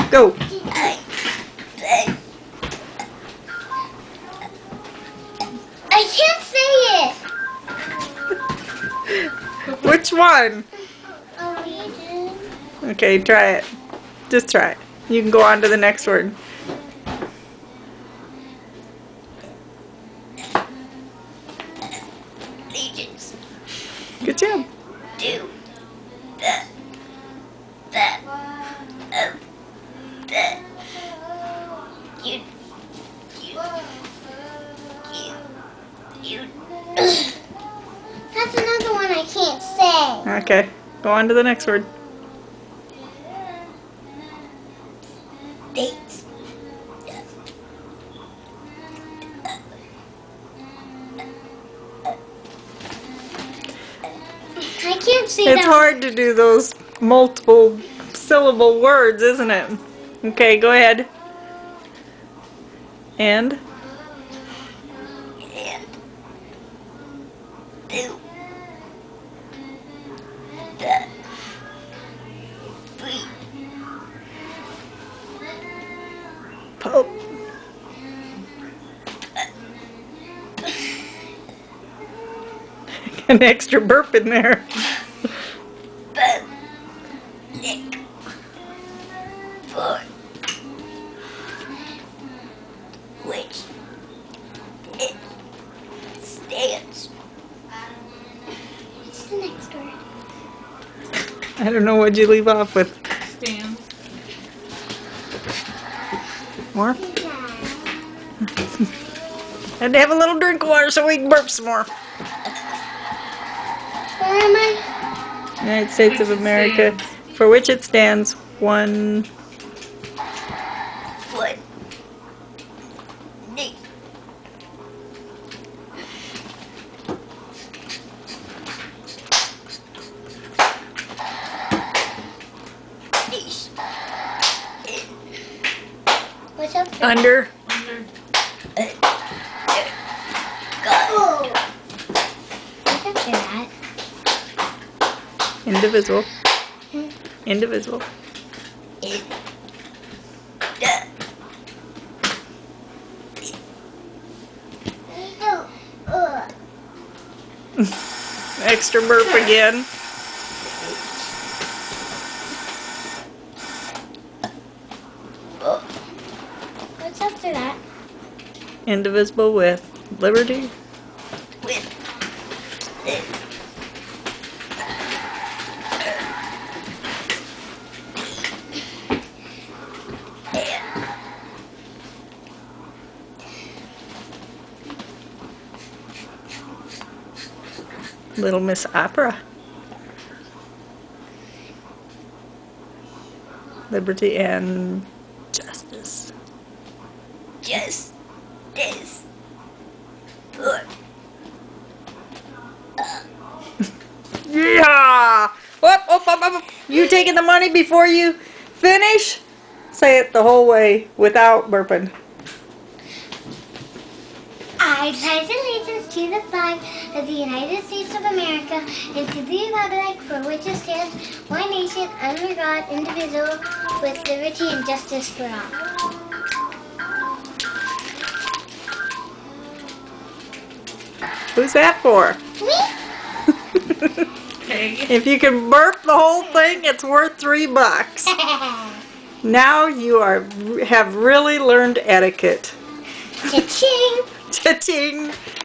Go. I can't say it. Which one? Oh, you did. Okay, try it. Just try it. You can go on to the next word. Allegiance. Good job. Do the you That's another one I can't say. Okay, go on to the next word. Dates. I can't say It's that. hard to do those multiple syllable words, isn't it? Okay, go ahead. And? And do the free. Pope. An extra burp in there. Public for which it stands. What's the next word? I don't know, what'd you leave off with? Stands. More? Had to have a little drink of water so we can burp some more. Where am I? United States of America, for which it stands, one One. Nation. Nation. What's up there? under. God. What's up there, that? Indivisible. Indivisible. In the Extra burp again. What's after that? Indivisible with liberty. With it. Little Miss Opera. Liberty and justice. Just this. Good. Yeah! Up. You taking the money before you finish? Say it the whole way without burping. I pledge allegiance to the flag of the United States of America and to the republic for which it stands, one nation, under God, indivisible, with liberty and justice for all. Who's that for? Me? Okay. If you can burp the whole thing, it's worth $3. Now you have really learned etiquette. Cha-ching! Cha-ching!